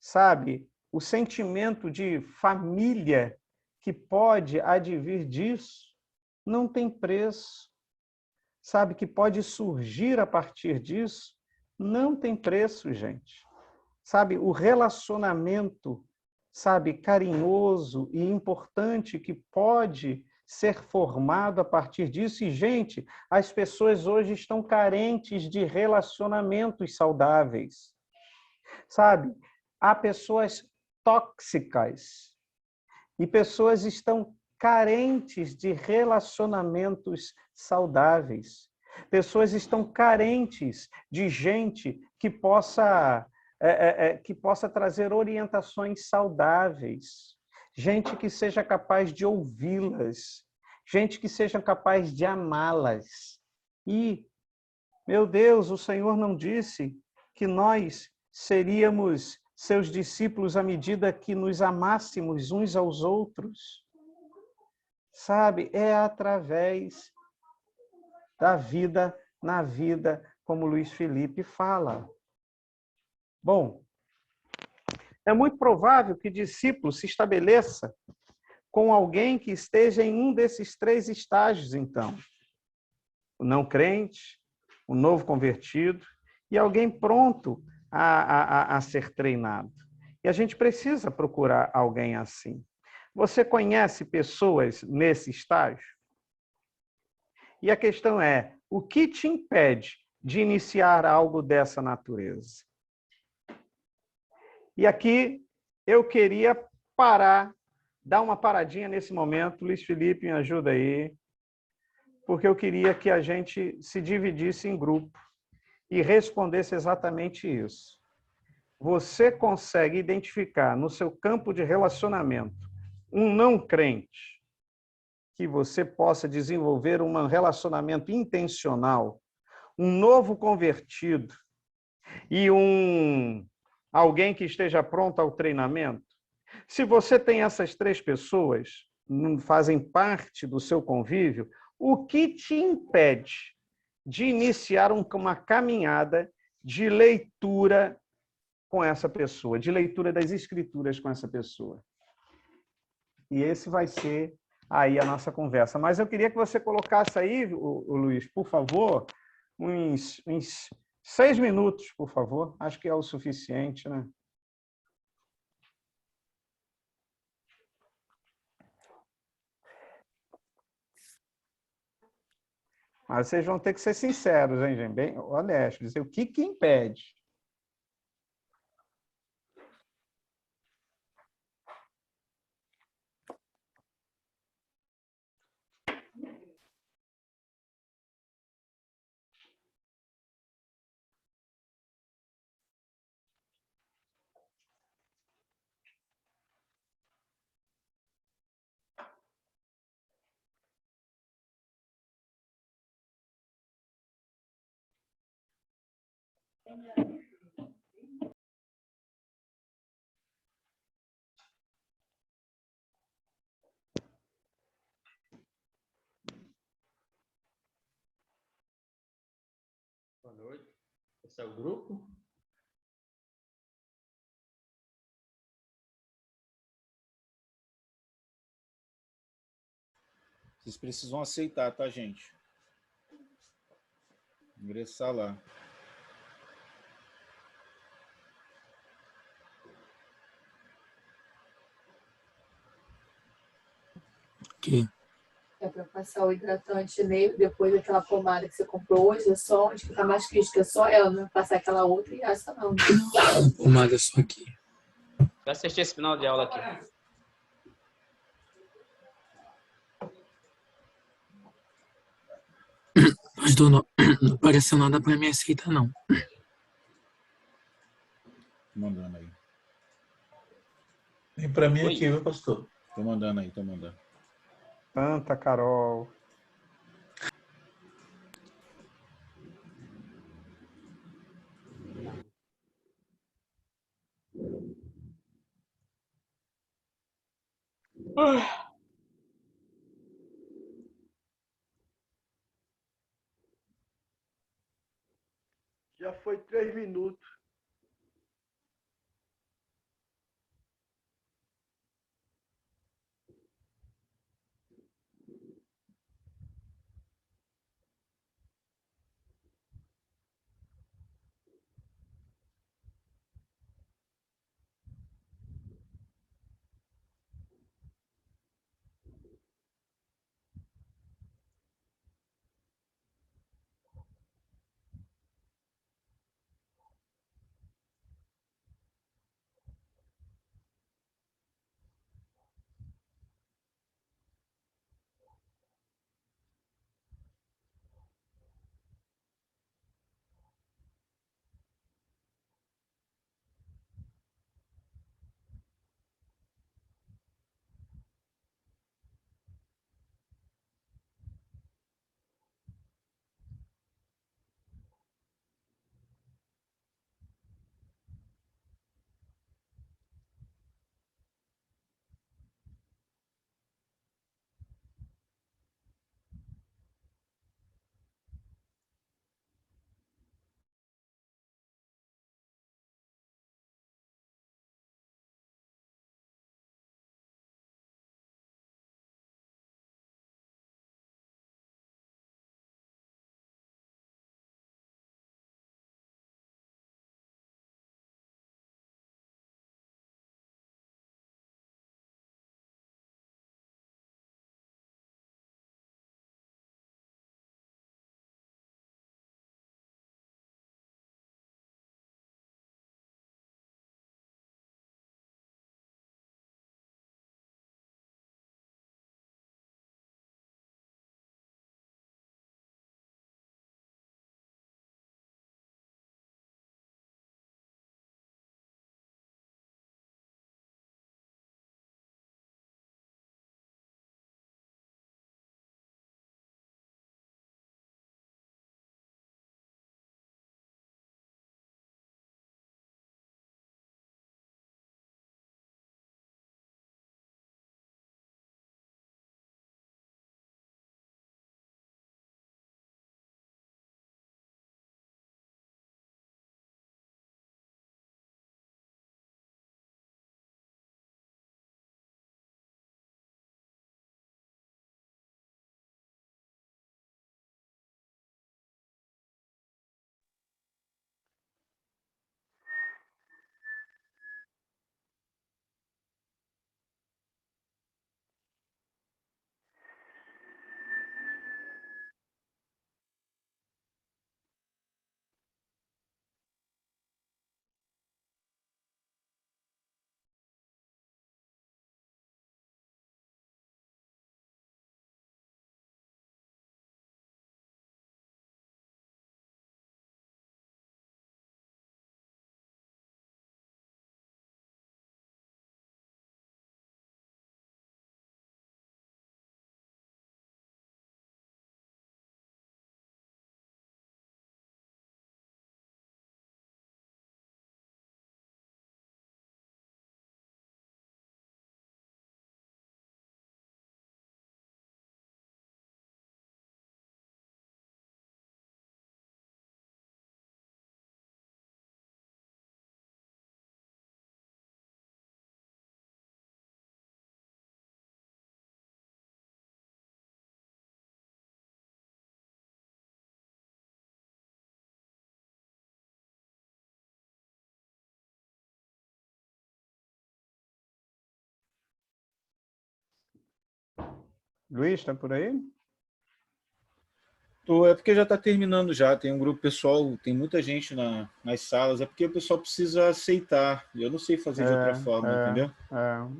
sabe? O sentimento de família que pode advir disso não tem preço. Sabe? Que pode surgir a partir disso não tem preço, gente. Sabe? O relacionamento, sabe? Carinhoso e importante que pode ser formado a partir disso. E, gente, as pessoas hoje estão carentes de relacionamentos saudáveis. Sabe? Há pessoas tóxicas e pessoas estão carentes de relacionamentos saudáveis. Pessoas estão carentes de gente que possa trazer orientações saudáveis. Gente que seja capaz de ouvi-las. Gente que seja capaz de amá-las. E, meu Deus, o Senhor não disse que nós seríamos seus discípulos à medida que nos amássemos uns aos outros? Sabe? É através da vida na vida, como Luiz Felipe fala. Bom, é muito provável que discípulo se estabeleça com alguém que esteja em um desses três estágios, então. O não crente, o novo convertido e alguém pronto a ser treinado. E a gente precisa procurar alguém assim. Você conhece pessoas nesse estágio? E a questão é, o que te impede de iniciar algo dessa natureza? E aqui eu queria parar, dar uma paradinha nesse momento. Luiz Felipe, me ajuda aí, porque eu queria que a gente se dividisse em grupo e respondesse exatamente isso. Você consegue identificar no seu campo de relacionamento um não crente que você possa desenvolver um relacionamento intencional, um novo convertido e alguém que esteja pronto ao treinamento? Se você tem essas três pessoas, fazem parte do seu convívio, o que te impede de iniciar uma caminhada de leitura com essa pessoa, de leitura das escrituras com essa pessoa. E esse vai ser aí a nossa conversa. Mas eu queria que você colocasse aí, o Luiz, por favor, uns 6 minutos, por favor. Acho que é o suficiente, né? Mas vocês vão ter que ser sinceros, hein, gente? Bem honestos. Dizer o que impede. Boa noite. Esse é o grupo? Vocês precisam aceitar, tá, gente? Ingressar lá. Aqui. É para passar o hidratante nele, depois daquela pomada que você comprou hoje, é só onde fica mais crítica, é só ela, não passar aquela outra e essa não. Pomada só aqui. Eu assisti esse final de aula aqui. Pastor, não, não apareceu nada para me aceitar, não. Tô mandando aí. Vem para mim aqui, viu, pastor? Tô mandando aí, tô mandando. Santa Carol. Já foi 3 minutos. Luiz, está por aí? É porque já está terminando já, tem um grupo pessoal, tem muita gente nas salas, é porque o pessoal precisa aceitar. Eu não sei fazer de outra forma, entendeu?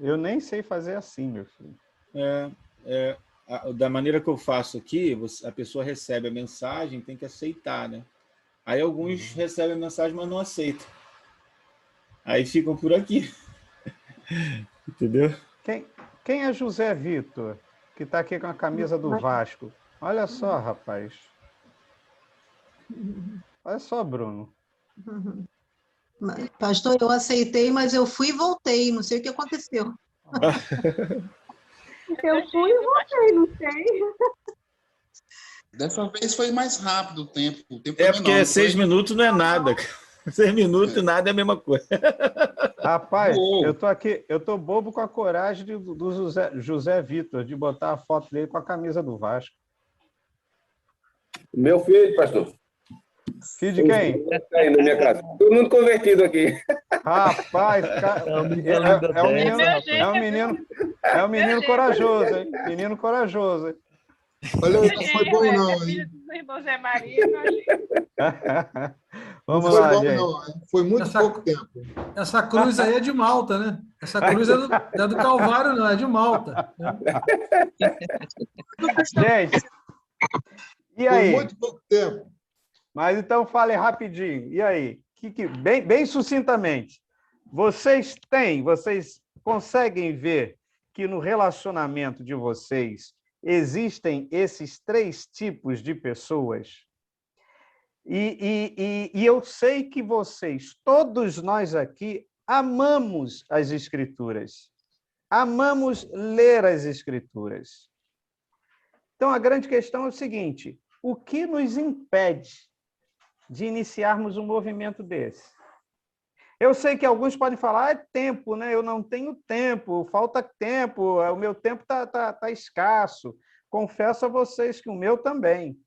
Eu nem sei fazer assim, meu filho. Da maneira que eu faço aqui, a pessoa recebe a mensagem, tem que aceitar, né? Aí alguns recebem a mensagem, mas não aceitam. Aí ficam por aqui. Entendeu? Quem é José Vitor, que está aqui com a camisa do Vasco? Olha só, rapaz. Olha só, Bruno. Pastor, eu aceitei, mas eu fui e voltei. Não sei o que aconteceu. Eu fui e voltei, não sei. Dessa vez foi mais rápido o tempo. É porque 6 minutos não é nada. 6 minutos e nada é a mesma coisa. Rapaz, eu tô bobo com a coragem do José Vitor de botar a foto dele com a camisa do Vasco. Meu filho, pastor. Filho de quem? Aí na minha casa. Todo mundo convertido aqui. Rapaz, é um menino corajoso, hein? Menino corajoso, hein? Olha, não foi bom não, hein? José Maria, Vamos não lá, foi bom, gente. não. Foi muito pouco tempo. Essa cruz aí é de Malta, né? Essa cruz é do Calvário, não, é de Malta. Gente, e Foi aí? muito pouco tempo. Mas então fale rapidinho. E aí? Bem sucintamente, vocês conseguem ver que no relacionamento de vocês existem esses 3 tipos de pessoas? E eu sei que vocês, todos nós aqui, amamos as Escrituras. Amamos ler as Escrituras. Então, a grande questão é o seguinte: o que nos impede de iniciarmos um movimento desse? Eu sei que alguns podem falar, é tempo, né? Eu não tenho tempo, falta tempo, o meu tempo tá escasso. Confesso a vocês que o meu também.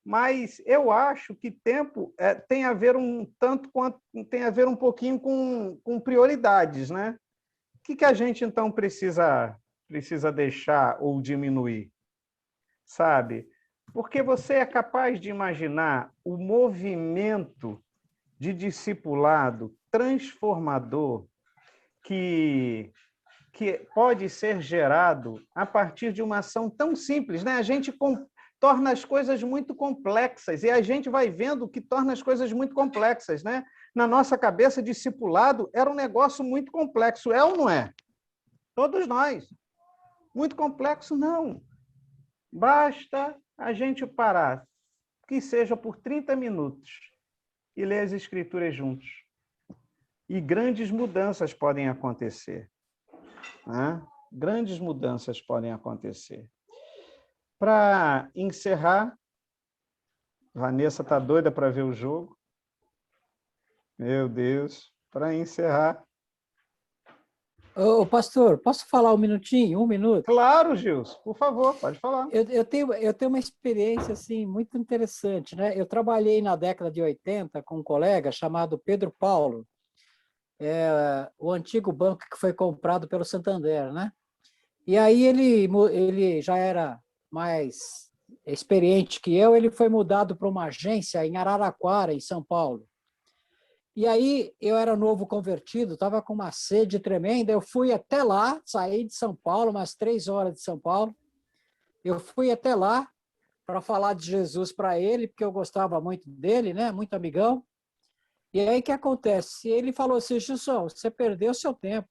Mas eu acho que tempo tem a ver tem a ver um pouquinho com prioridades, né? O que a gente, então, precisa deixar ou diminuir? Sabe? Porque você é capaz de imaginar o movimento de discipulado transformador que pode ser gerado a partir de uma ação tão simples, né? A gente torna as coisas muito complexas e a gente vai vendo que torna as coisas muito complexas, né? Na nossa cabeça, discipulado era um negócio muito complexo, é ou não é? Todos nós. Muito complexo, não. Basta a gente parar, que seja por 30 minutos, e ler as Escrituras juntos. E grandes mudanças podem acontecer. Né? Grandes mudanças podem acontecer. Para encerrar, Vanessa está doida para ver o jogo. Meu Deus, para encerrar. Ô, pastor, posso falar um minutinho? 1 minuto? Claro, Gilson, por favor, pode falar. Eu tenho uma experiência assim, muito interessante, né? Eu trabalhei na década de 80 com um colega chamado Pedro Paulo, o antigo banco que foi comprado pelo Santander, né? E aí ele já era mais experiente que eu, ele foi mudado para uma agência em Araraquara, em São Paulo. E aí eu era novo convertido, estava com uma sede tremenda, eu fui até lá, saí de São Paulo, umas 3 horas de São Paulo, eu fui até lá para falar de Jesus para ele, porque eu gostava muito dele, né? Muito amigão. E aí o que acontece? Ele falou assim: Gilson, você perdeu seu tempo.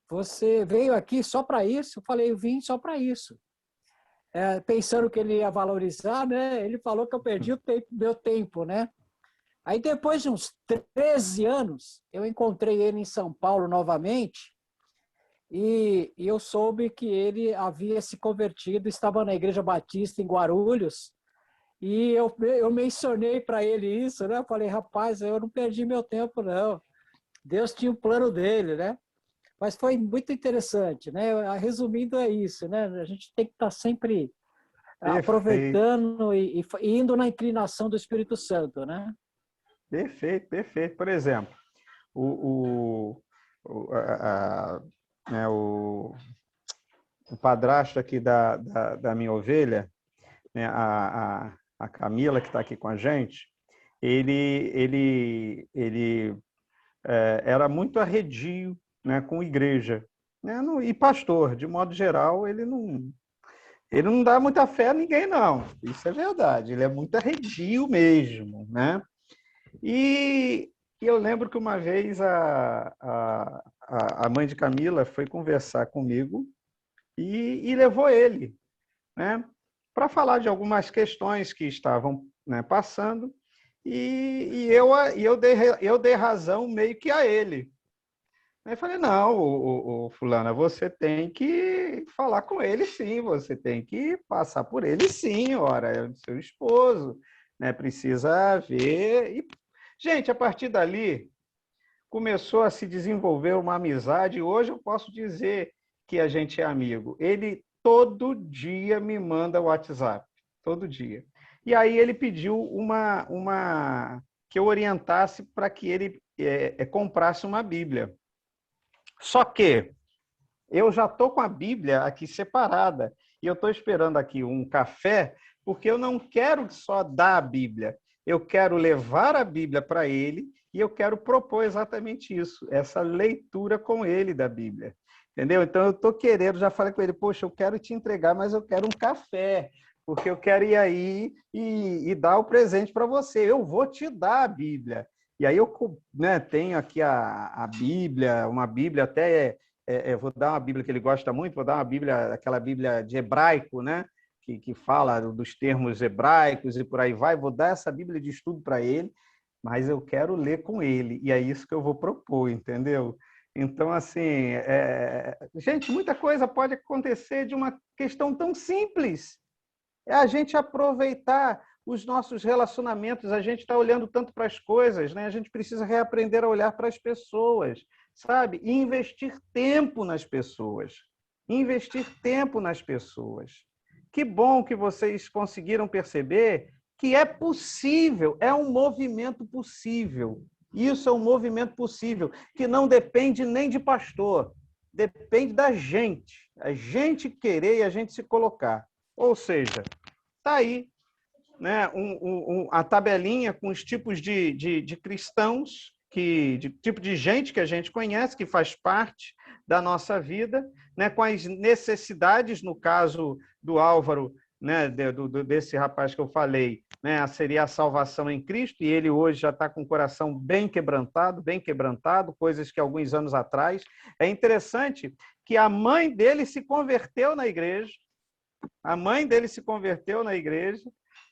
Você veio aqui só para isso? Eu falei, eu vim só para isso. Pensando que ele ia valorizar, né? Ele falou que eu perdi meu tempo, né? Aí depois de uns 13 anos, eu encontrei ele em São Paulo novamente e eu soube que ele havia se convertido, estava na Igreja Batista em Guarulhos, e eu mencionei para ele isso, né? Eu falei, rapaz, eu não perdi meu tempo, não. Deus tinha um plano dele, né? Mas foi muito interessante, né? Resumindo, é isso, né? A gente tem que estar sempre aproveitando e indo na inclinação do Espírito Santo, né? Perfeito, perfeito. Por exemplo, o padrasto aqui da minha ovelha, né, a Camila, que está aqui com a gente, ele era muito arredio, né, com igreja, né, e pastor, de modo geral, ele não dá muita fé a ninguém, não. Isso é verdade, ele é muito arredio mesmo, né? E eu lembro que uma vez a mãe de Camila foi conversar comigo e levou ele, né, para falar de algumas questões que estavam, né, passando, e eu dei razão meio que a ele. Aí eu falei, não, fulana, você tem que falar com ele sim, você tem que passar por ele sim, ora, é o seu esposo, né, precisa ver. E, gente, a partir dali, começou a se desenvolver uma amizade, e hoje eu posso dizer que a gente é amigo. Ele todo dia me manda WhatsApp, todo dia. E aí ele pediu que eu orientasse para que ele comprasse uma Bíblia. Só que eu já estou com a Bíblia aqui separada, e eu estou esperando aqui um café, porque eu não quero só dar a Bíblia, eu quero levar a Bíblia para ele, e eu quero propor exatamente isso, essa leitura com ele da Bíblia. Entendeu? Então, eu estou querendo, já falei com ele, poxa, eu quero te entregar, mas eu quero um café, porque eu quero ir aí e dar o presente para você. Eu vou te dar a Bíblia. E aí eu, né, tenho aqui a Bíblia, uma Bíblia até, vou dar uma Bíblia que ele gosta muito, vou dar uma Bíblia, aquela Bíblia de hebraico, né, que fala dos termos hebraicos e por aí vai, vou dar essa Bíblia de estudo para ele, mas eu quero ler com ele, e é isso que eu vou propor, entendeu? Então, assim, gente, muita coisa pode acontecer de uma questão tão simples. É a gente aproveitar os nossos relacionamentos, a gente está olhando tanto para as coisas, né? A gente precisa reaprender a olhar para as pessoas, sabe? E investir tempo nas pessoas. Investir tempo nas pessoas. Que bom que vocês conseguiram perceber que é possível, é um movimento possível. Isso é um movimento possível, que não depende nem de pastor, depende da gente. A gente querer e a gente se colocar. Ou seja, está aí, né, a tabelinha com os tipos de cristãos, de tipo de gente que a gente conhece, que faz parte da nossa vida, né, com as necessidades, no caso do Álvaro, né, desse rapaz que eu falei, né, seria a salvação em Cristo, e ele hoje já está com o coração bem quebrantado, coisas que alguns anos atrás. É interessante que a mãe dele se converteu na igreja,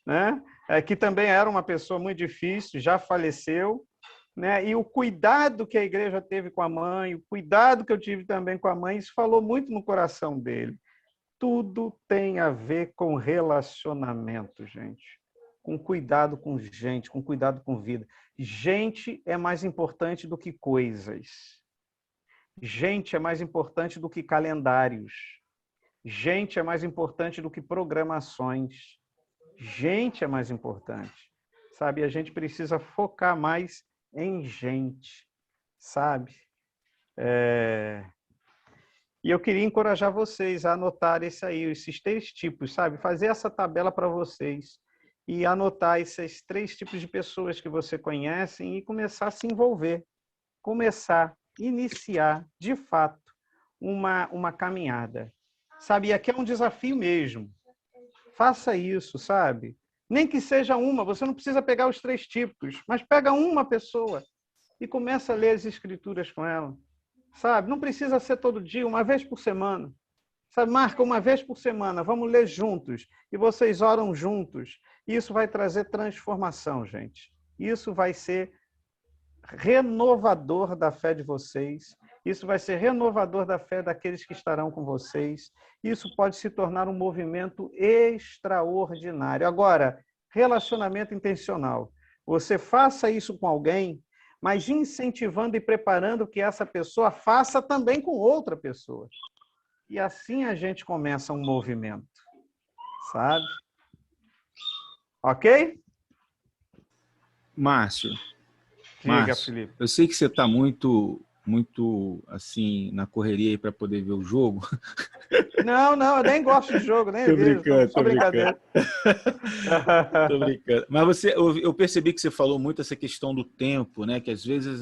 né, que também era uma pessoa muito difícil, já faleceu, né, e o cuidado que a igreja teve com a mãe, o cuidado que eu tive também com a mãe, isso falou muito no coração dele. Tudo tem a ver com relacionamento, gente. Com cuidado com gente, com cuidado com vida. Gente é mais importante do que coisas. Gente é mais importante do que calendários. Gente é mais importante do que programações. Gente é mais importante. Sabe? A gente precisa focar mais em gente. Sabe? E eu queria encorajar vocês a anotar esses 3 tipos, sabe? Fazer essa tabela para vocês e anotar esses 3 tipos de pessoas que você conhece e começar a se envolver. Iniciar, de fato, uma caminhada. Sabe? E aqui é um desafio mesmo. Faça isso, sabe? Nem que seja uma, você não precisa pegar os 3 tipos, mas pega uma pessoa e começa a ler as escrituras com ela. Sabe? Não precisa ser todo dia, uma vez por semana. Sabe? Marca uma vez por semana, vamos ler juntos. E vocês oram juntos. Isso vai trazer transformação, gente. Isso vai ser renovador da fé de vocês. Isso vai ser renovador da fé daqueles que estarão com vocês. Isso pode se tornar um movimento extraordinário. Agora, relacionamento intencional. Você faça isso com alguém, mas incentivando e preparando que essa pessoa faça também com outra pessoa. E assim a gente começa um movimento, sabe? Ok? Márcio, Diga, Felipe. eu sei que você está muito assim na correria aí para poder ver o jogo, Não, eu nem gosto de jogo, nem Tô vejo. brincando, Só tô brincadeira. Tô brincando. Mas eu percebi que você falou muito essa questão do tempo, né? Que às vezes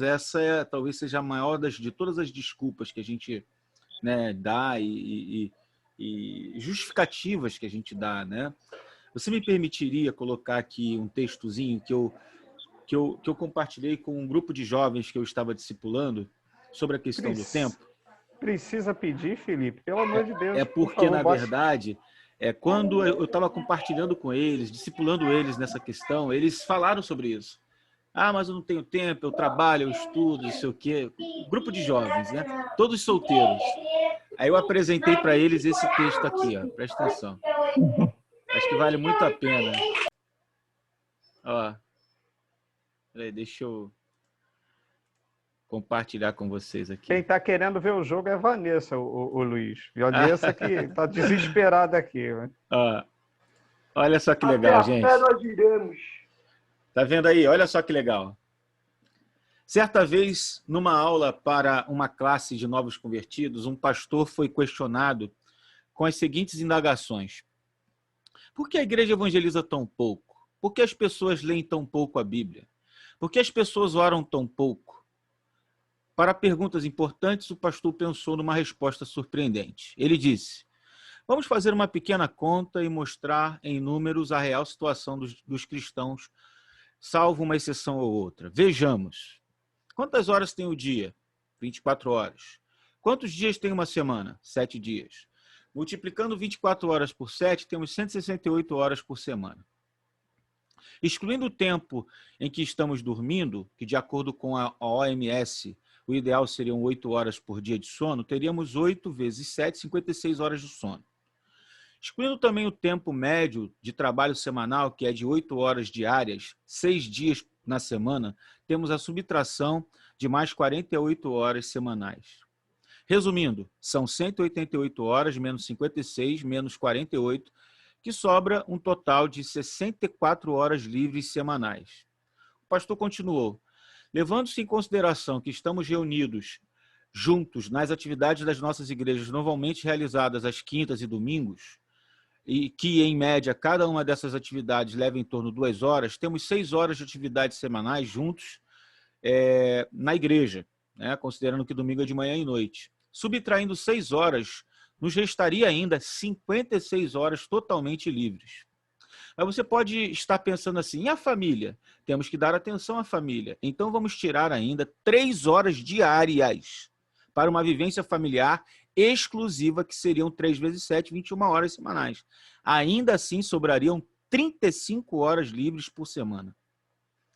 talvez seja a maior de todas as desculpas que a gente, né, dá e justificativas que a gente dá, né? Você me permitiria colocar aqui um textozinho que eu compartilhei com um grupo de jovens que eu estava discipulando sobre a questão do tempo? Precisa pedir, Felipe? Pelo amor de Deus. É porque, por favor, na verdade, quando eu estava compartilhando com eles, discipulando eles nessa questão, eles falaram sobre isso. Ah, mas eu não tenho tempo, eu trabalho, eu estudo, não sei o quê. Grupo de jovens, né? Todos solteiros. Aí eu apresentei para eles esse texto aqui, ó. Presta atenção. Acho que vale muito a pena. Ó. Peraí, deixa eu compartilhar com vocês aqui. Quem está querendo ver o jogo é a Vanessa, o Luiz. Vanessa que está desesperada aqui. Né? Ó. Olha só que legal, gente. Até nós iremos. Tá vendo aí? Olha só que legal. Certa vez, numa aula para uma classe de novos convertidos, um pastor foi questionado com as seguintes indagações. Por que a igreja evangeliza tão pouco? Por que as pessoas leem tão pouco a Bíblia? Por que as pessoas oram tão pouco? Para perguntas importantes, o pastor pensou numa resposta surpreendente. Ele disse, vamos fazer uma pequena conta e mostrar em números a real situação dos cristãos, salvo uma exceção ou outra. Vejamos. Quantas horas tem o dia? 24 horas. Quantos dias tem uma semana? 7 dias. Multiplicando 24 horas por 7, temos 168 horas por semana. Excluindo o tempo em que estamos dormindo, que de acordo com a OMS, o ideal seriam 8 horas por dia de sono, teríamos 8 vezes 7, 56 horas de sono. Excluindo também o tempo médio de trabalho semanal, que é de 8 horas diárias, 6 dias na semana, temos a subtração de mais 48 horas semanais. Resumindo, são 188 horas menos 56 menos 48, que sobra um total de 64 horas livres semanais. O pastor continuou, levando-se em consideração que estamos reunidos juntos nas atividades das nossas igrejas normalmente realizadas às quintas e domingos, e que, em média, cada uma dessas atividades leva em torno de 2 horas, temos 6 horas de atividades semanais juntos na igreja, né, considerando que domingo é de manhã e noite. Subtraindo 6 horas, nos restaria ainda 56 horas totalmente livres. Aí você pode estar pensando assim, e a família? Temos que dar atenção à família. Então vamos tirar ainda 3 horas diárias para uma vivência familiar exclusiva, que seriam 3 vezes 7, 21 horas semanais. Ainda assim, sobrariam 35 horas livres por semana.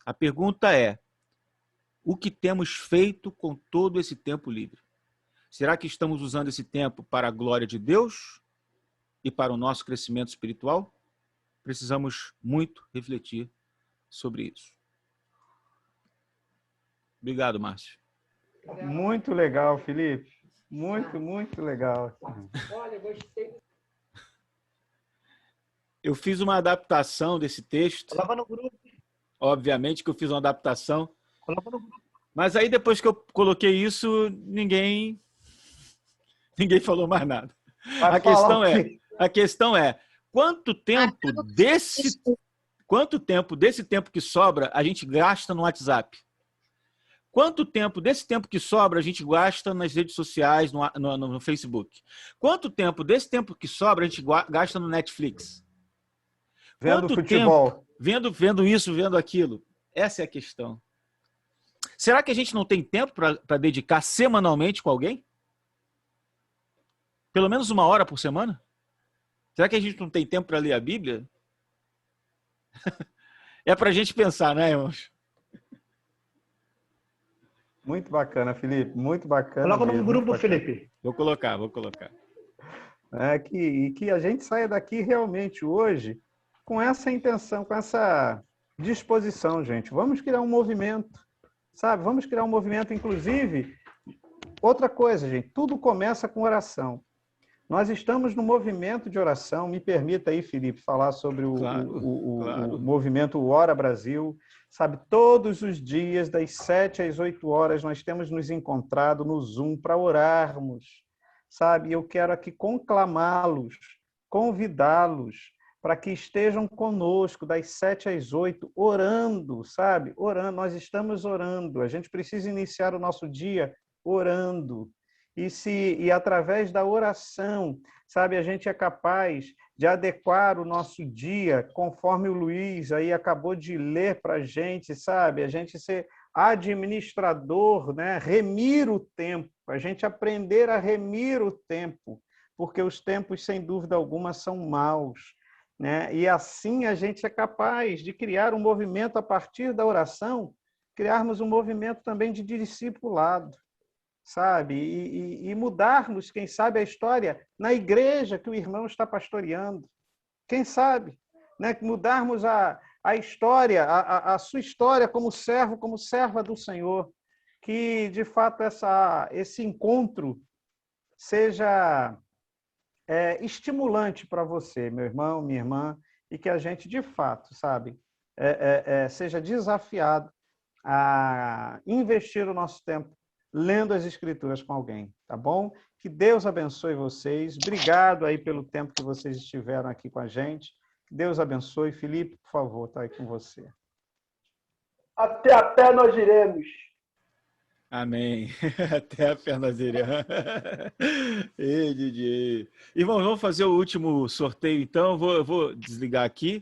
A pergunta é, o que temos feito com todo esse tempo livre? Será que estamos usando esse tempo para a glória de Deus e para o nosso crescimento espiritual? Precisamos muito refletir sobre isso. Obrigado, Márcio. Muito legal, Felipe. Muito legal. Olha, gostei. Eu fiz uma adaptação desse texto. Coloca no grupo. Obviamente que eu fiz uma adaptação. Coloca no grupo. Mas aí, depois que eu coloquei isso, ninguém falou mais nada. A questão é, quanto tempo desse tempo que sobra a gente gasta no WhatsApp? Quanto tempo desse tempo que sobra a gente gasta nas redes sociais, no Facebook? Quanto tempo desse tempo que sobra a gente gasta no Netflix? Vendo futebol. Vendo isso, vendo aquilo. Essa é a questão. Será que a gente não tem tempo para dedicar semanalmente com alguém? Pelo menos 1 hora por semana? Será que a gente não tem tempo para ler a Bíblia? É para a gente pensar, né, irmãos? Muito bacana, Felipe. Muito bacana. Coloca no grupo, Felipe. Vou colocar. Que a gente saia daqui realmente hoje com essa intenção, com essa disposição, gente. Vamos criar um movimento, sabe? Vamos criar um movimento, inclusive. Outra coisa, gente, tudo começa com oração. Nós estamos no movimento de oração. Me permita aí, Felipe, falar sobre o movimento Ora Brasil. Sabe, todos os dias, das 7 às 8 horas, nós temos nos encontrado no Zoom para orarmos. sabe? Eu quero aqui conclamá-los, convidá-los para que estejam conosco das 7 às 8, orando, sabe? Orando, nós estamos orando. A gente precisa iniciar o nosso dia orando. E através da oração, sabe, a gente é capaz de adequar o nosso dia, conforme o Luiz aí acabou de ler para a gente, sabe? A gente ser administrador, né? Remir o tempo, a gente aprender a remir o tempo, porque os tempos, sem dúvida alguma, são maus, né? E assim a gente é capaz de criar um movimento a partir da oração, criarmos um movimento também de discipulado, sabe? E mudarmos, quem sabe, a história na igreja que o irmão está pastoreando. Quem sabe, né? Mudarmos a história, a sua história como servo, como serva do Senhor. Que, de fato, esse encontro seja estimulante para você, meu irmão, minha irmã, e que a gente, de fato, sabe, seja desafiado a investir o nosso tempo lendo as Escrituras com alguém, tá bom? Que Deus abençoe vocês. Obrigado aí pelo tempo que vocês estiveram aqui com a gente. Que Deus abençoe. Felipe, por favor, está aí com você. Até a pé nós iremos. Amém. Até a pé nós iremos. Ei, Didi. Irmãos, vamos fazer o último sorteio, então. Eu vou desligar aqui.